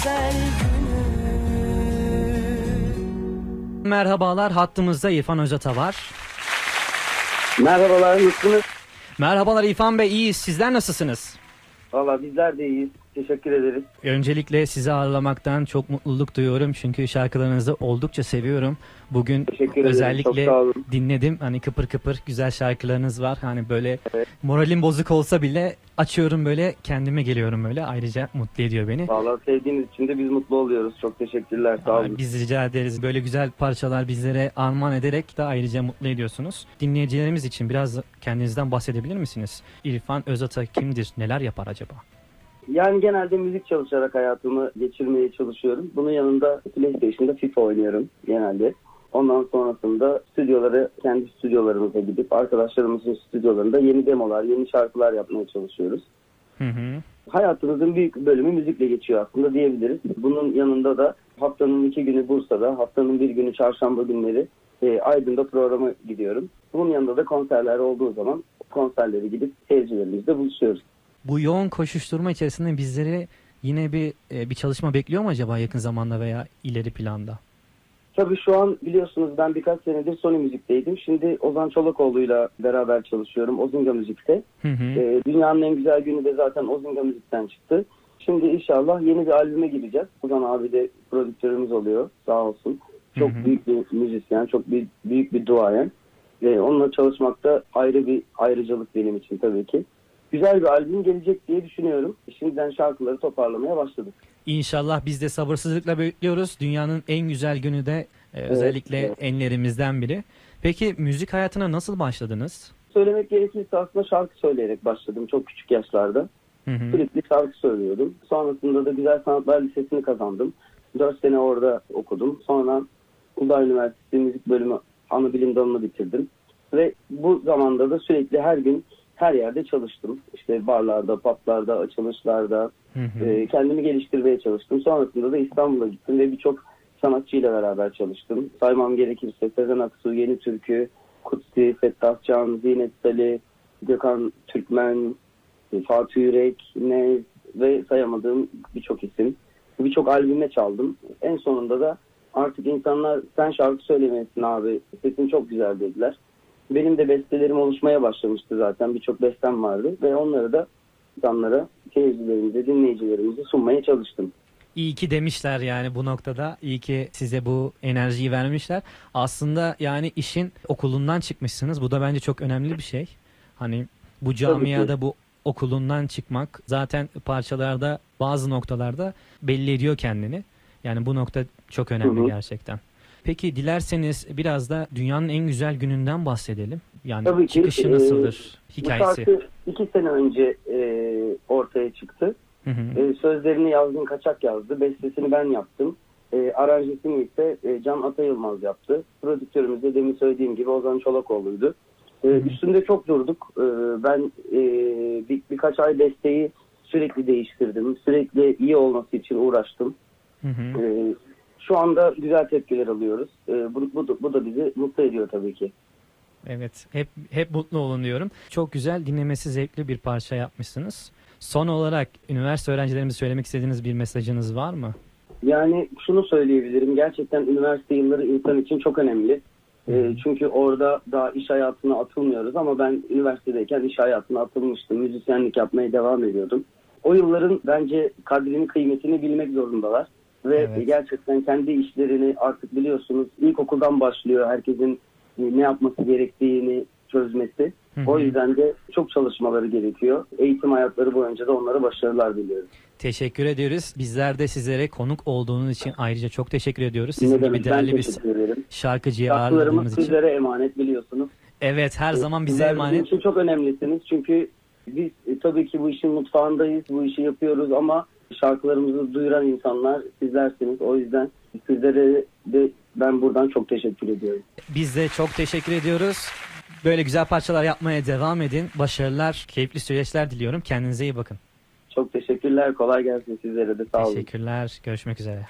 güzel günü. Merhabalar, hattımızda İrfan Özata var. Merhabalar, nasılsınız? Merhabalar İrfan Bey, iyiyiz. Sizler nasılsınız? Valla bizler de iyiyiz. Teşekkür ederiz. Öncelikle sizi ağırlamaktan çok mutluluk duyuyorum. Çünkü şarkılarınızı oldukça seviyorum. Bugün Teşekkür ederim. özellikle Çok sağ olun. dinledim. Hani kıpır kıpır güzel şarkılarınız var. Hani böyle Evet. moralim bozuk olsa bile açıyorum, böyle kendime geliyorum böyle. Ayrıca mutlu ediyor beni. Valla sevdiğiniz için de biz mutlu oluyoruz. Çok teşekkürler. Sağ olun. Biz rica ederiz. Böyle güzel parçalar bizlere armağan ederek de ayrıca mutlu ediyorsunuz. Dinleyicilerimiz için biraz kendinizden bahsedebilir misiniz? İrfan Özata kimdir? Neler yapar acaba? Yani genelde müzik çalışarak hayatımı geçirmeye çalışıyorum. Bunun yanında PlayStation'da FIFA oynuyorum genelde. Ondan sonrasında kendi stüdyolarımıza gidip arkadaşlarımızın stüdyolarında yeni demolar, yeni şarkılar yapmaya çalışıyoruz. Hı hı. Hayatımızın büyük bir bölümü müzikle geçiyor aslında diyebiliriz. Bunun yanında da haftanın 2 günü Bursa'da, haftanın 1 günü çarşamba günleri Aydın'da programa gidiyorum. Bunun yanında da konserler olduğu zaman konserlere gidip seyircilerimizle buluşuyoruz. Bu yoğun koşuşturma içerisinde bizleri yine bir çalışma bekliyor mu acaba yakın zamanda veya ileri planda? Tabii şu an biliyorsunuz ben birkaç senedir Sony Müzik'teydim. Şimdi Ozan Çolakoğlu'yla beraber çalışıyorum Ozinga Müzik'te. Hı hı. Dünyanın en güzel günü de zaten Ozinga Müzik'ten çıktı. Şimdi inşallah yeni bir albüme gireceğiz. Ozan abi de prodüktörümüz oluyor sağ olsun. Çok büyük bir müzisyen, çok büyük bir duayen. Onunla çalışmakta ayrı bir ayrıcalık benim için tabii ki. Güzel bir albüm gelecek diye düşünüyorum. Şimdiden şarkıları toparlamaya başladık. İnşallah biz de sabırsızlıkla bekliyoruz. Dünyanın en güzel günü de özellikle evet. enlerimizden biri. Peki müzik hayatına nasıl başladınız? Söylemek gerekirse aslında şarkı söyleyerek başladım çok küçük yaşlarda. Hı hı. Sürekli şarkı söylüyordum. Sonrasında da Güzel Sanatlar Lisesi'ni kazandım. 4 sene orada okudum. Sonra Uludağ Üniversitesi Müzik Bölümü Anabilim Dalı'nı bitirdim. Ve bu zamanda da sürekli her gün her yerde çalıştım. İşte barlarda, publarda, açılışlarda kendimi geliştirmeye çalıştım. Sonrasında da İstanbul'a gittim ve birçok sanatçıyla beraber çalıştım. Saymam gerekirse Sezen Aksu, Yeni Türkü, Kutsi, Fettah Can, Zinet Salih, Gökhan Türkmen, Fatih Yürek, Nez ve sayamadığım birçok isim. Birçok albüme çaldım. En sonunda da artık insanlar sen şarkı söylemesin abi, sesin çok güzel dediler. Benim de bestelerim oluşmaya başlamıştı zaten. Birçok bestem vardı ve onları da insanlara, seyircilerimize, dinleyicilerimize sunmaya çalıştım. İyi ki demişler yani bu noktada. İyi ki size bu enerjiyi vermişler. Aslında yani işin okulundan çıkmışsınız. Bu da bence çok önemli bir şey. Hani bu camiada bu okulundan çıkmak zaten parçalarda bazı noktalarda belli ediyor kendini. Yani bu nokta çok önemli gerçekten. Peki dilerseniz biraz da dünyanın en güzel gününden bahsedelim. Yani tabii ki, çıkışı nasıldır, hikayesi? Bu şarkı 2 sene önce ortaya çıktı. Hı hı. Sözlerini Yazgın Kaçak yazdı. Bestesini ben yaptım. Aranjesini ise Can Atayılmaz yaptı. Prodüktörümüz de demin söylediğim gibi Ozan Çolakoğlu'ydu. Üstünde çok durduk. Ben birkaç ay besteyi sürekli değiştirdim. Sürekli iyi olması için uğraştım. Hı hı. Şu anda güzel tepkiler alıyoruz. Bu da bizi mutlu ediyor tabii ki. Evet, hep mutlu olun diyorum. Çok güzel, dinlemesi zevkli bir parça yapmışsınız. Son olarak üniversite öğrencilerimize söylemek istediğiniz bir mesajınız var mı? Yani şunu söyleyebilirim. Gerçekten üniversite yılları insan için çok önemli. Çünkü orada daha iş hayatına atılmıyoruz ama ben üniversitedeyken iş hayatına atılmıştım. Müzisyenlik yapmaya devam ediyordum. O yılların bence kadrini, kıymetini bilmek zorundalar. Ve gerçekten kendi işlerini artık biliyorsunuz ilkokuldan başlıyor herkesin ne yapması gerektiğini çözmesi. O yüzden de çok çalışmaları gerekiyor. Eğitim hayatları boyunca da onlara başarılar diliyorum. Teşekkür ediyoruz. Bizler de sizlere konuk olduğunuz için ayrıca çok teşekkür ediyoruz. Sizin gibi değerli bir şarkıcıyı ağırladığımız için. Sizlere emanet biliyorsunuz. Evet, her zaman bize emanet. Bizim için çok önemlisiniz. Çünkü biz tabii ki bu işin mutfağındayız. Bu işi yapıyoruz ama şarkılarımızı duyuran insanlar sizlersiniz. O yüzden sizlere de ben buradan çok teşekkür ediyorum. Biz de çok teşekkür ediyoruz. Böyle güzel parçalar yapmaya devam edin. Başarılar, keyifli süreçler diliyorum. Kendinize iyi bakın. Çok teşekkürler. Kolay gelsin sizlere de. Sağ olun. Teşekkürler. Görüşmek üzere.